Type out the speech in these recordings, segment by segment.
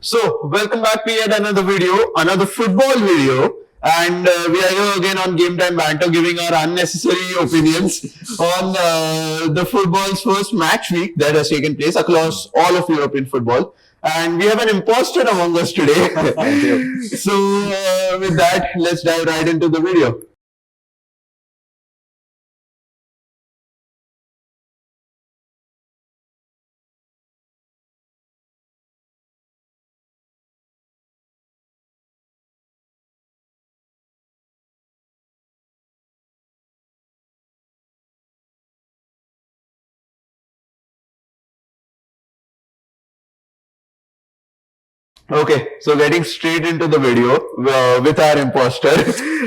So, welcome back to yet another video, another football video. And we are here again on GameTime Banter giving our unnecessary opinions on the football's first match week that has taken place across all of European football. And we have an imposter among us today. So, with that, let's dive right into the video. Okay, so getting straight into the video with our imposter.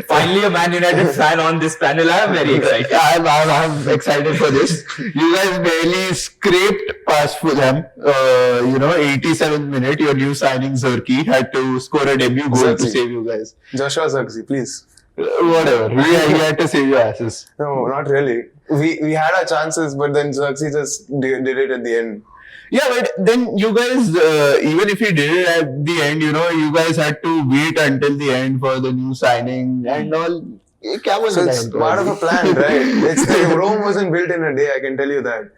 Finally, a Man United fan on this panel. I am very excited. I'm excited for this. You guys barely scraped past Fulham. 87th minute, your new signing Zerki had to score a debut goal to save you guys. Joshua Zirkzee, please. Whatever. He had to save your asses. No, not really. We had our chances, but then Zirkzee just did it at the end. Yeah, but then you guys, even if you did it at the end, you guys had to wait until the end for the new signing and all. So it's part of a plan, right? Rome wasn't built in a day, I can tell you that.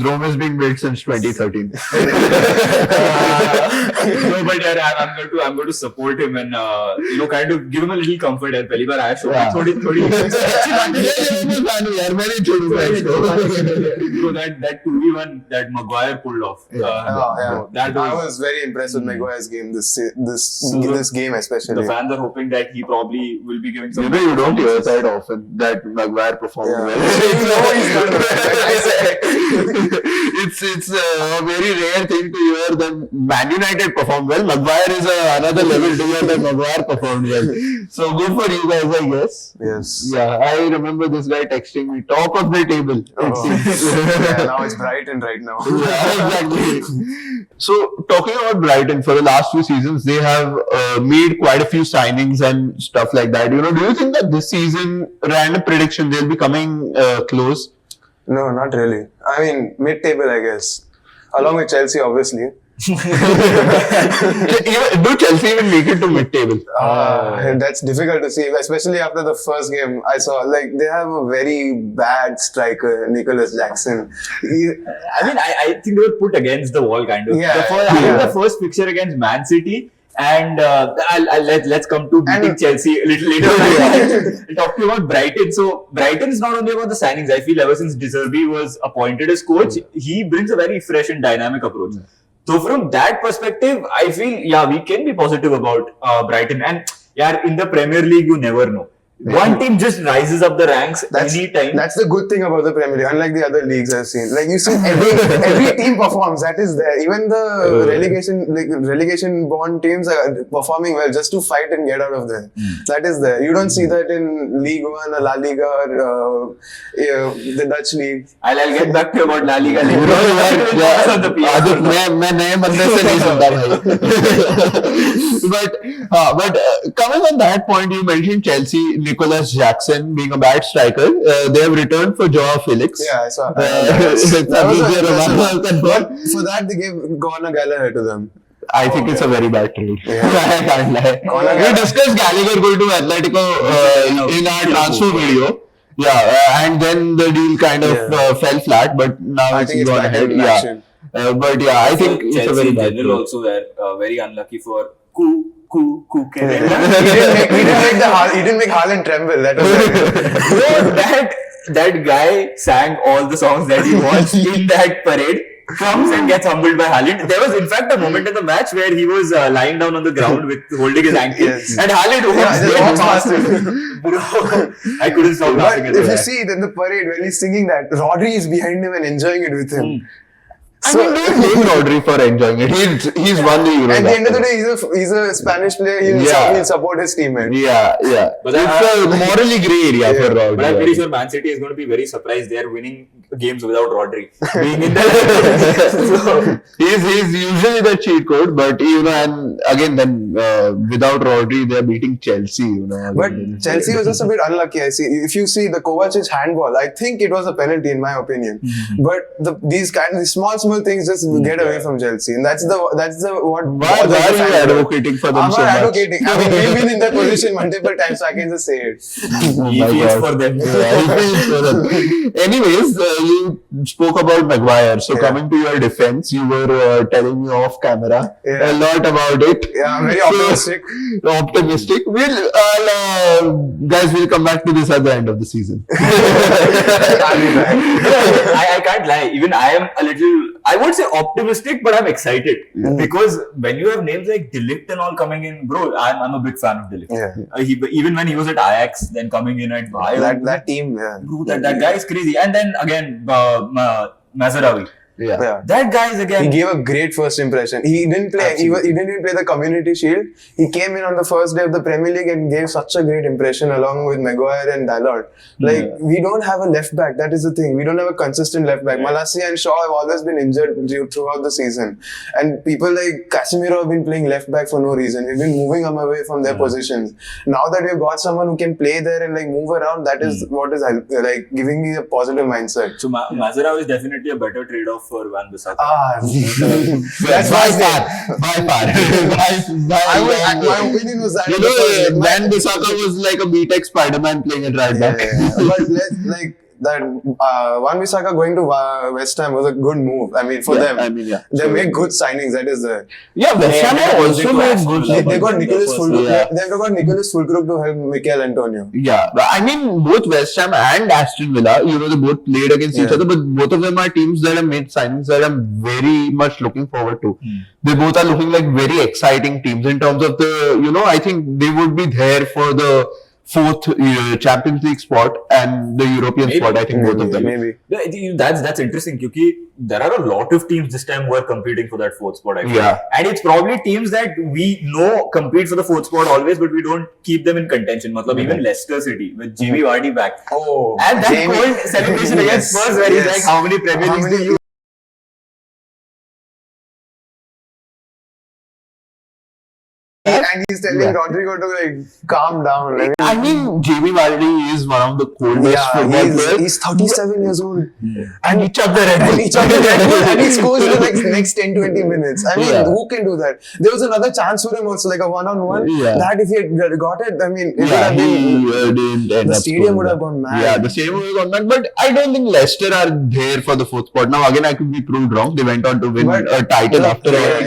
Rome has been built since 2013. No, but yeah, I'm going to support him and kind of give him a little comfort. And पहली बार आया show में थोड़ी that 2v1 that Maguire pulled off. I was very impressed with Maguire's game this game especially. The fans are hoping that he probably will be giving some. You don't hear that often, that Maguire performed well. He's done well. It's a very rare thing to hear that Man United performed well. Maguire is another level to hear that Maguire performed well. So good for you guys, I guess. Yes. Yeah, I remember this guy texting me, top of the table. Now it's Brighton right now. Yeah, exactly. So talking about Brighton, for the last few seasons, they have made quite a few signings and stuff like that. Do you think that this season, random prediction, they'll be coming close? No, not really. I mean, mid-table, I guess. Along with Chelsea, obviously. Do Chelsea even make it to mid-table? That's difficult to see, especially after the first game. I saw, they have a very bad striker, Nicholas Jackson. I think they were put against the wall, kind of. Yeah. The first fixture against Man City. And let's come to beating Chelsea a little later. I'll talk to you about Brighton. So Brighton is not only about the signings. I feel ever since De Zerbi was appointed as coach, he brings a very fresh and dynamic approach. So from that perspective, I feel we can be positive about Brighton. And in the Premier League, you never know. One team just rises up the ranks anytime. That's the good thing about the Premier League, unlike the other leagues I've seen. You see, every team performs. That is there. Even the relegation bound teams are performing well just to fight and get out of there. That is there. You don't see that in League One, or La Liga, or the Dutch league. I'll get back to you about La Liga. But coming on that point, you mentioned Chelsea, Nicholas Jackson being a bad striker. They have returned for Joao Felix. Yeah, I saw. But for that, they gave Conor Gallagher to them. I think it's a very bad trade. Yeah. I can't lie. We discussed Gallagher going to Atletico in our transfer video. Yeah, and then the deal kind of fell flat, but now it's gone ahead. I think it's a very bad trade. Also, they're very unlucky for Ku. He didn't make Haaland tremble. That was that guy sang all the songs that he wants in that parade. Comes and gets humbled by Haaland. There was in fact a moment in the match where he was lying down on the ground with holding his ankle, and Haaland walks past him. Bro, I couldn't stop laughing at that. If you see it in the parade when he's singing that, Rodri is behind him and enjoying it with him. I mean, don't blame Rodri for enjoying it. He's won the Euro. At the end of the day, he's a Spanish player. He'll support his teammate. Yeah. But it's a morally grey area for Rodri. But I'm very sure Man City is going to be very surprised. They are winning games without Rodri being in there. So, he's usually the cheat code, but and again then without Rodri they're beating Chelsea. But Chelsea was just a bit unlucky. I see. If you see the Kovacic handball, I think it was a penalty in my opinion. But these small things just get away from Chelsea, and that's the what. Why are you advocating for them I'm so not much? advocating. I mean, we've been in that position multiple times, so I can just say it. he feels for them. Anyways, you spoke about Maguire. So coming to your defense, you were telling me off camera a lot about it. Yeah, I'm very optimistic. Optimistic. Guys, we'll come back to this at the end of the season. I'll be back. I can't lie. Even I am a little, I won't say optimistic, but I'm excited. Because when you have names like De Ligt and all coming in, bro, I'm a big fan of De Ligt. Yeah. Even when he was at Ajax, then coming in at Bayern. That team, yeah. Bro, that guy is crazy. And then again, Mazarawi. Yeah. That guy is again. He gave a great first impression. He didn't play. He didn't even play the Community Shield. He came in on the first day of the Premier League and gave such a great impression along with Maguire and Dalot. Like we don't have a left back. That is the thing. We don't have a consistent left back. Malacia and Shaw have always been injured throughout the season, and people like Casemiro have been playing left back for no reason. We've been moving them away from their positions. Now that we've got someone who can play there and like move around, that is what is like giving me a positive mindset. So Mazarawi is definitely a better trade-off for Van Bissaka. That's by far. my opinion was that. Van Bissaka was like a BTEC Spider-Man playing at right back. But Van Bissaka going to West Ham was a good move. I mean, for them. I mean, They make good signings. That is the. Yeah, West Ham also made good. They got Nicholas Fulkrug. Yeah. They've got Nicholas Fulkrug to help Mikel Antonio. Yeah, but I mean, both West Ham and Aston Villa, they both played against each other, but both of them are teams that have made signings that I'm very much looking forward to. They both are looking like very exciting teams in terms of the, I think they would be there for the fourth Champions League spot and the European spot. I think both of them. Maybe. That's interesting because there are a lot of teams this time who are competing for that fourth spot. I feel. Yeah. And it's probably teams that we know compete for the fourth spot always, but we don't keep them in contention. Even Leicester City with Jamie Vardy back. Oh, and that Jamie. cold celebration against Spurs where he's like, how many Premier Leagues do you? And he's telling Rodrigo to like calm down. I mean, Jamie Vardy is one of the coolest football players. He's 37 years old. And each other Red Bull. And he scores in the next 10-20 minutes. I mean, who can do that? There was another chance for him also, like a one-on-one. Yeah. That if he had got it, I mean, it would Yeah, have been, didn't end the up stadium scoring would have that. gone mad. Yeah, the stadium would have gone mad. But I don't think Leicester are there for the fourth spot. Now, again, I could be proved wrong. They went on to win a title after all.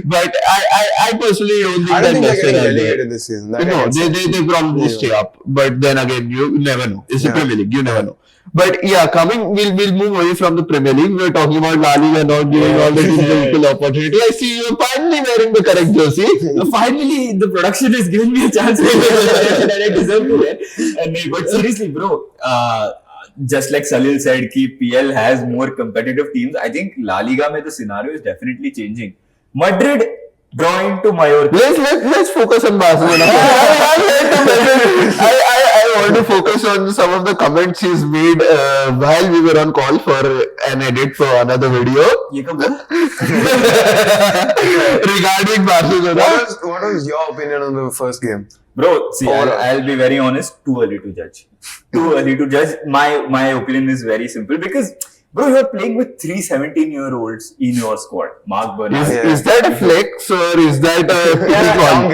But I personally don't think I don't think they're getting Leicester are there. relegated this season. That I No, can say. they probably stay up. But then again, you never know. It's the Premier League. You never know. But yeah, we'll move away from the Premier League. We're talking about La Liga not giving all the teams an equal opportunity. I see you're finally wearing the correct jersey. Finally, the production has given me a chance that I deserve to wear. But seriously, bro, just like Salil said, PL has more competitive teams. I think La Liga mein the scenario is definitely changing. Madrid drawing to Mallorca. Let's focus on Barcelona. I want to focus on some of the comments he's made while we were on call for an edit for another video Ye kab bola? regarding Barcelona. What was your opinion on the first game? Bro, see, I'll be very honest, too early to judge. My opinion is very simple because, bro, you're playing with 3 17-year-olds in your squad. Mark Bernard. Is that a flex or is that a pity call?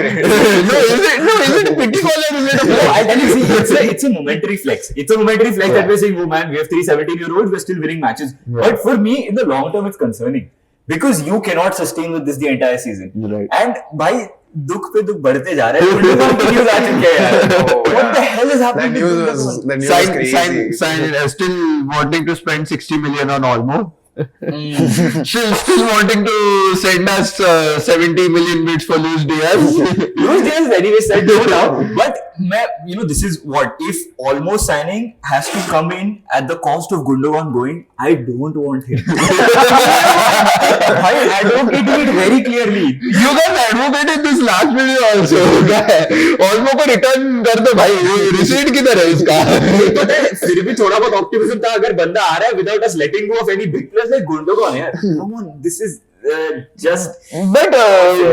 Is it a pity call or is it a No, flex? I tell you, see, it's a momentary flex. It's a momentary flex that we're saying, oh man, we have 3 17-year-olds, we're still winning matches. But for me, in the long term, it's concerning. Because you cannot sustain with this the entire season. Right. And by दुख पे दुख बढ़ते जा रहे हैं. Gundogan की news आ चुकी है यार. What the hell is happening? That news was crazy. Sign it. Still wanting to spend 60 million on Olmo. Still wanting to send us 70 million bids for Luis Diaz. Luis Diaz anyway said no now. But this is what if almost signing has to come in at the cost of Gundogan going. I don't want him. I advocated it very clearly. You guys advocated this last video also. Olmo को return कर दो भाई. Receipt किधर है इसका? पता है फिर भी थोड़ा बहुत optimism था अगर बंदा आ रहा है without us letting go of any big players like Gundogan यार. Come on, this is just. But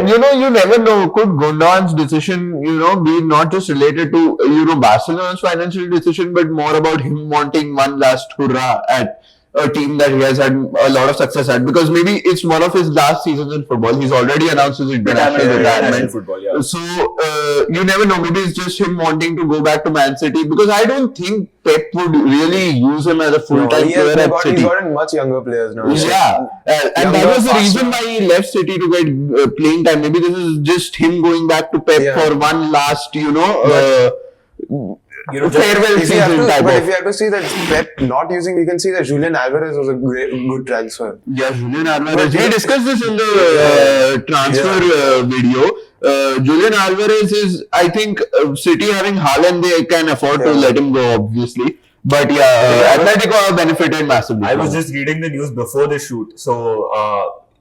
you never know. Could Gundogan's decision, be not just related to Barcelona's financial decision, but more about him wanting one last hurrah at a team that he has had a lot of success at, because maybe it's one of his last seasons in football. He's already announced his international retirement. Football, yeah. So you never know. Maybe it's just him wanting to go back to Man City, because I don't think Pep would really use him as a full-time player at City. He's gotten much younger players now. Yeah, and that was the reason why he left City to get playing time. Maybe this is just him going back to Pep for one last, farewell season type but of. if you have to see that Pep not using, we can see that Julian Alvarez was a good transfer. Yeah, Julian Alvarez. We discussed this in the transfer video. Julian Alvarez is, I think, City having Haaland, they can afford to let him go, obviously. But Atletico benefited massively. I was just reading the news before the shoot. So,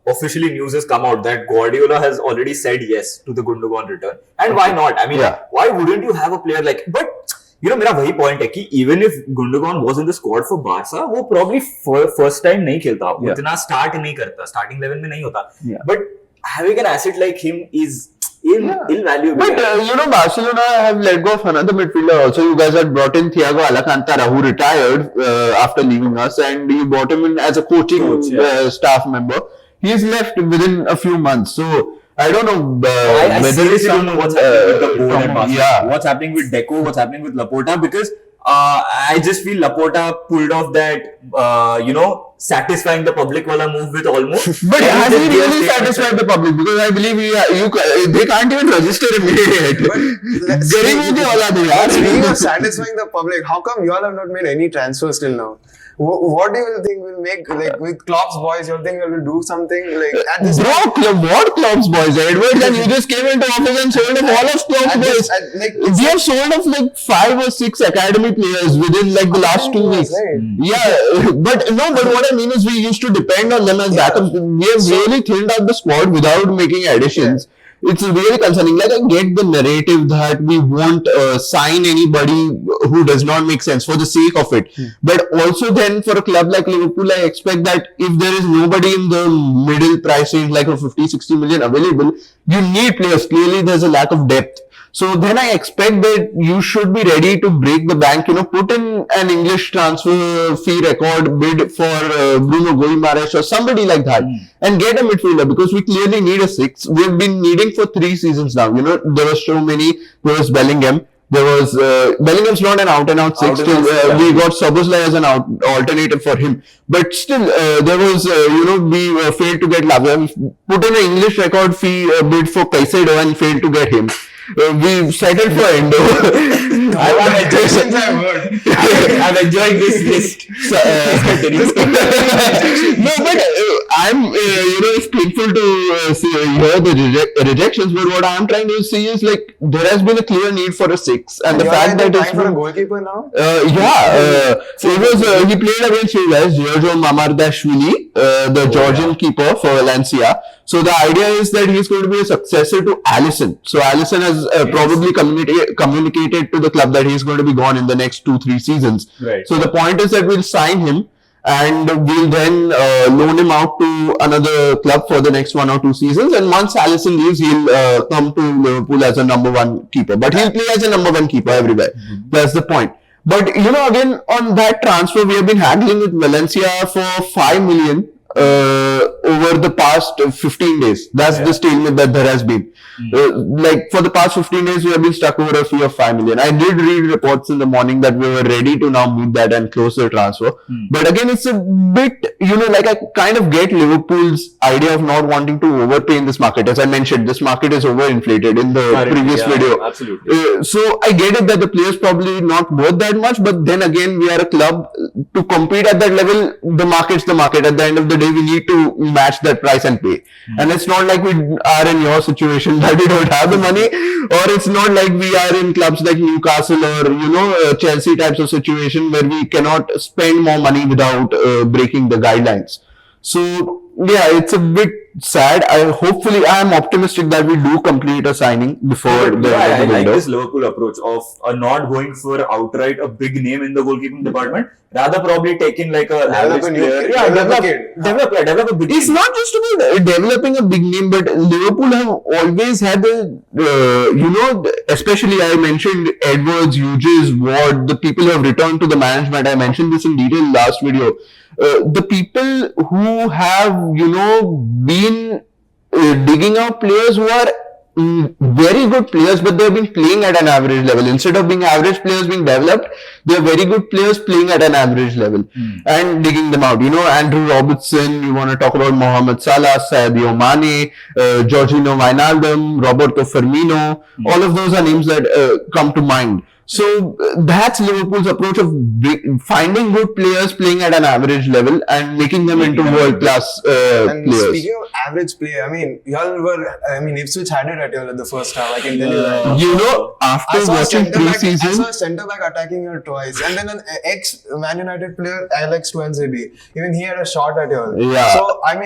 officially news has come out that Guardiola has already said yes to the Gundogan return. And why not? I mean, why wouldn't you have a player like... But, मेरा वही point है कि even if Gundogan was in the squad for Barca, वो probably first time नहीं खेलता, उतना start नहीं करता, starting 11 में नहीं होता. But having an asset like him is invaluable. But Barcelona have let go of another midfielder also. You guys had brought in Thiago Alcantara, who retired after leaving us, and you brought him in as a coaching staff member. He's left within a few months, so I don't know I seriously don't know what's happening with the board at Barcelona. Yeah. What's happening with Deco, what's happening with Laporta, because I just feel Laporta pulled off that, satisfying the public wala move with almost. But has he really satisfied the public? Because I believe they can't even register him yet. Speaking of satisfying the public, how come you all have not made any transfers till now? What do you think will make, like, with Klopp's boys, you think will do something like at this what Klopp's boys? Edwards, and you just came into office and sold off all of Klopp's boys. We have sold off like 5 or 6 academy players within like the last 2 weeks. Right. Yeah, but what I mean is we used to depend on them as backups. We have really thinned out the squad without making additions. It's really concerning. Like, I get the narrative that we won't sign anybody who does not make sense for the sake of it. But also then for a club like Liverpool, I expect that if there is nobody in the middle price range, like a 50-60 million available, you need players. Clearly there's a lack of depth. So then I expect that you should be ready to break the bank, put in an English transfer fee record, bid for Bruno Guimaraes or somebody like that and get a midfielder, because we clearly need a 6. We've been needing for 3 seasons now. There were so many. There was Bellingham. There was Bellingham's not an out-and-out 6. We got Szoboszlai as an alternative for him. But still, there was, we failed to get Lavia. We put in an English record fee bid for Caicedo and failed to get him. We settled for Endo. I'm enjoying this list. No, but I'm, it's painful to hear the rejections, but what I'm trying to see is like there has been a clear need for a 6, and the fact that it's for a goalkeeper now. It was he played against you guys, Giorgio Mamardashvili, the Georgian keeper for Valencia. So the idea is that he's going to be a successor to Alisson. So Alisson has probably communicated to the club that he's going to be gone in the next 2-3 seasons. Right. So the point is that we'll sign him and we'll then loan him out to another club for the next 1 or 2 seasons. And once Alisson leaves, he'll come to Liverpool as a number 1 keeper. But he'll play as a number 1 keeper everywhere. That's the point. But again, on that transfer, we have been haggling with Valencia for 5 million. Over the past 15 days. That's the stalemate that there has been. Like for the past 15 days, we have been stuck over a fee of 5 million. I did read reports in the morning that we were ready to now meet that and close the transfer. But again, it's a bit, like I kind of get Liverpool's idea of not wanting to overpay in this market. As I mentioned, this market is overinflated in the previous video. Absolutely. So I get it that the players probably not worth that much, but then again, we are a club to compete at that level. The market's the market. At the end of the day, we need to match that price and pay. And it's not like we are in your situation that we don't have the money, or it's not like we are in clubs like Newcastle or Chelsea types of situation where we cannot spend more money without breaking the guidelines. So yeah, it's a bit sad. Hopefully I am optimistic that we do complete a signing before But the yeah, I like window. this Liverpool approach of not going for outright a big name in the goalkeeping department, rather probably taking like a average a new player. kid, Yeah, develop a kid. develop a big It's name. not just about developing a big name, but Liverpool have always had especially I mentioned Edwards, Hughes, Ward, the people who have returned to the management. I mentioned this in detail last video. The people who have, been digging out players who are very good players, but they've been playing at an average level. Instead of being average players being developed, they're very good players playing at an average level and digging them out. Andrew Robertson, you want to talk about Mohamed Salah, Sadio Mane, Jorginho Wijnaldum, Roberto Firmino. All of those are names that come to mind. So that's Liverpool's approach of finding good players playing at an average level and making them into world-class And players. speaking of average play, Ipswich had it at y'all at the first half. I can tell you that. After I saw a watching centre-back pre-season, attacking her twice, and then an ex-Man United player, Alex Tuanzebe, even he had a shot at y'all. Yeah. So I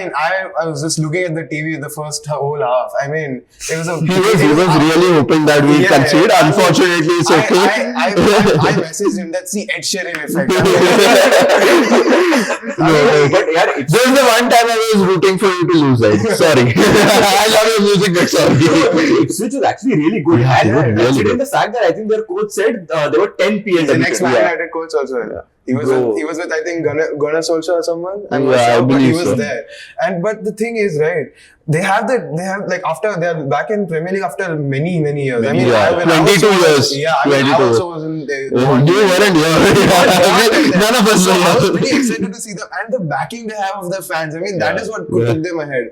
was just looking at the TV the first whole half. It was a. he was really hoping that we concede. Unfortunately, it's okay. I messaged him. That's the Ed Sheeran effect. But yeah, it's This is the one time I was rooting for you to lose, right? Sorry. I love your music, but sorry. Ipswich was actually really good. Yeah, they were And really considering good. the fact that I think their coach said there were 10 PLs. The next Man United coach also. He was with I think Gunnar Solskjaer or someone. I'm not Yeah, I sure, but he believe was so. there. But the thing is, right? They have like after they're back in Premier League after many years. I mean, Yeah, when I was 22 years. Yeah, I mean, 22 I years. also was in there. You weren't here. None of us So I was were. pretty excited to see them and the backing they have of their fans. I mean, that is what took them ahead.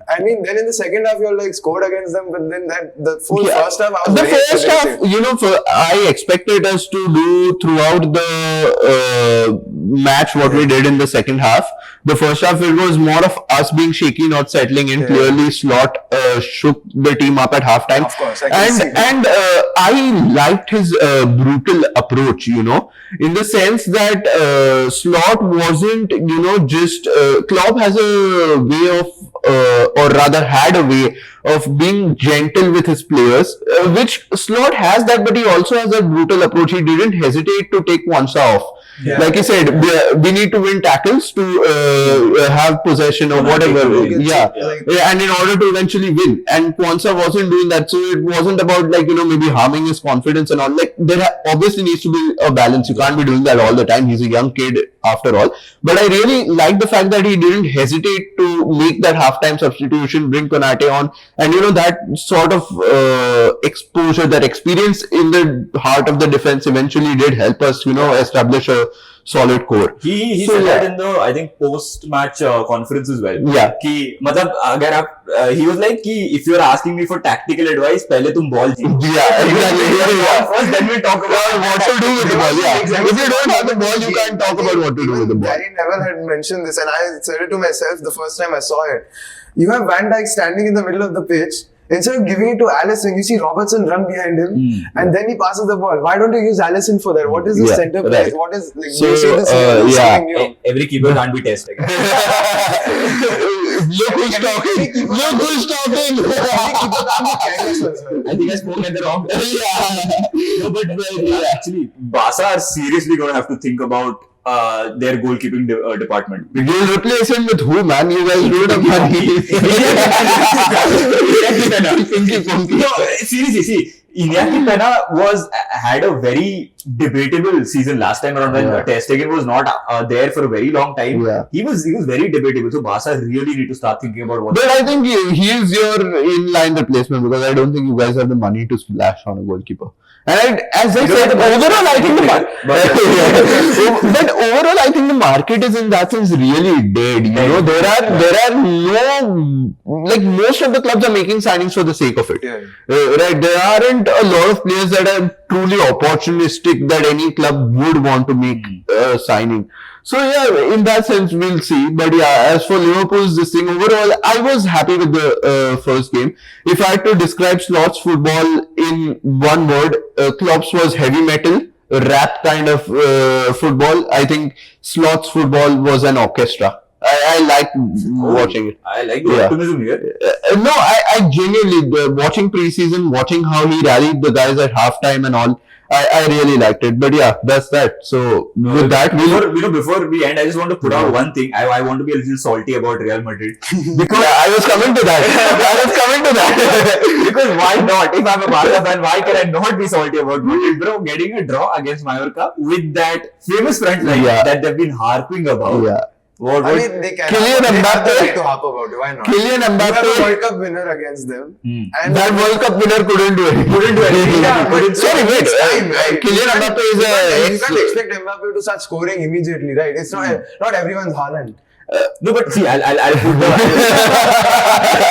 I mean, then in the second half, you're like scored against them, but then the full first half, I was The very first half, excited. I expected us to do throughout the match what we did in the second half. The first half, it was more of us being shaky, not settling in. Clearly, Slot shook the team up at halftime. Of course, I can see that. And I liked his brutal approach, in the sense that Slot wasn't, just Klopp has a way of, or rather had a way of being gentle with his players, which Slot has that, but he also has a brutal approach. He didn't hesitate to take Kwanzaa off. Yeah. Like he said, we need to win tackles to have possession or whatever. Yeah. And in order to eventually win. And Kwanzaa wasn't doing that. So it wasn't about maybe harming his confidence and all. Like there obviously needs to be a balance. You can't be doing that all the time. He's a young kid after all. But I really like the fact that he didn't hesitate to make that halftime substitution, bring Konate on. And that sort of exposure, that experience in the heart of the defense eventually did help us, establish a solid core. He So, said yeah. that in the I think post match conference as well. Yeah. कि मतलब अगर आप he was like कि if you are asking me for tactical advice पहले तुम ball जीतो. Yeah, exactly. Yeah. First then we talk about What to do with the ball, yeah. Exactly. If you don't have the ball, you can't talk about what to do with the ball. Gary Neville had mentioned this, and I said it to myself the first time I saw it. You have Van Dijk standing in the middle of the pitch. Instead of giving it to Alisson, you see Robertson run behind him, and then he passes the ball. Why don't you use Alisson for that? What is the Yeah, center right. place? What is like? So, you see this yeah. something new. every keeper can't be tested. Look who's talking. Look who's talking. I think I spoke at the wrong time. No, but actually, Barca are seriously going to have to think about their goalkeeping department. You'll replace him with who, man? You guys don't have money. Pinky Punky. No, seriously, see, Iñaki Pena had a very debatable season last time around when Ter Stegen was not there for a very long time. Yeah. He was very debatable. So Barca really need to start thinking about what. But I think he is your inline replacement because I don't think you guys have the money to splash on a goalkeeper. And as I said, overall, I think but overall, I think the market is in that sense really dead. There are no, like most of the clubs are making signings for the sake of it. Right? There aren't a lot of players that are truly opportunistic that any club would want to make a signing. So yeah, in that sense, we'll see. But yeah, as for Liverpool's this thing, overall, I was happy with the first game. If I had to describe Slot's football in one word, Klopp's was heavy metal, rap kind of football. I think Slot's football was an orchestra. I like watching it. I like the Yeah. optimism here. No, I genuinely watching preseason, watching how he rallied the guys at halftime and all. I really liked it. But yeah, that's that. So with that, Before we end, I just want to put out one thing. I want to be a little salty about Real Madrid. because I was coming to that. Because why not? If I'm a Barca fan, why can I not be salty about Madrid? Bro, getting a draw against Mallorca with that famous front line that they've been harping about. Yeah. What, I mean, they can. Kylian They have the Mbappe- right to harp about it. Why not? Kylian You have a Mbappe, World Cup winner against them, and that World Cup winner couldn't do anything. Yeah, but Sorry, wait. time, right? Kylian Mbappe is You can't expect Mbappe to start scoring immediately, right? It's not everyone's Haaland. No, but see, I'll put the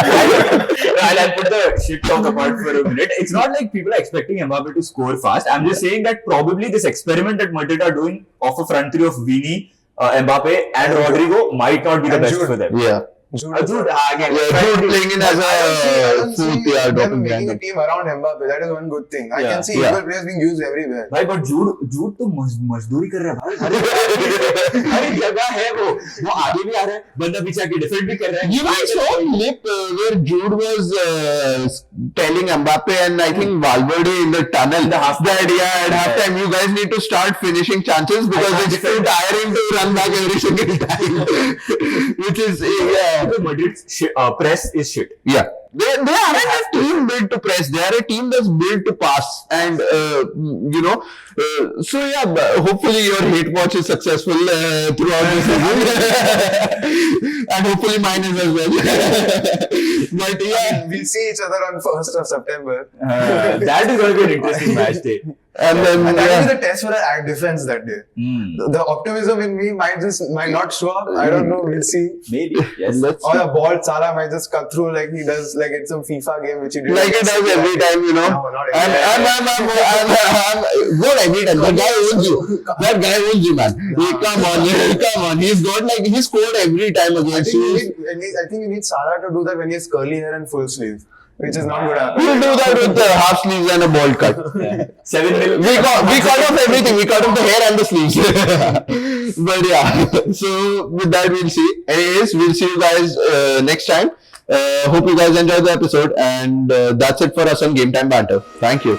I'll put the shit talk apart for a minute. It's not like people are expecting Mbappe to score fast. I'm just saying that probably this experiment that Madrid are doing of a front three of Vini, Mbappe, and Rodrigo might not be the And best Jude. for them. Yeah. Jude, Jude, again, Jude playing in as I a don't see fourth year them doping making a random. team around Mbappe. That is one good thing. I Yeah. can see equal players being used everywhere. भाई but Jude तो मजदूरी कर रहा है भाई हर जगह है वो आगे भी आ रहा है बंदा पीछे आके डिफेंड भी कर रहा है You guys saw a clip where Jude was telling Mbappe and I think Valverde in the tunnel that at halftime you guys need to start finishing chances because it's too tiring to run back every single time. Which is Madrid's press is shit. yeah. They aren't a team built to press. They are a team that's built to pass. And, so yeah, hopefully your hate watch is successful throughout the season. And hopefully mine is as well. But yeah. We'll see each other on 1st of September. That is going to be an interesting match day. And then, And that will be the test for our defense that day. Mm. The optimism in me might not show up. I don't know. We'll see. Maybe. Yes. Or the ball, Salah might just cut through like he does, like it's some FIFA game which he did. like it does every time, you know. No, not every time. Not every time. That guy owns you. That guy owns you, man. Hey, come on. He scored every time I against think you. I think you need Salah to do that when he has curly hair and full sleeve, which is not good He'll happening. do that with the half sleeves and a bald cut. 7 mil. We cut off everything. We cut off the hair and the sleeves. But yeah, so with that we'll see. Anyways, we'll see you guys next time. Hope you guys enjoyed the episode, and that's it for us on Game Time Banter. Thank you.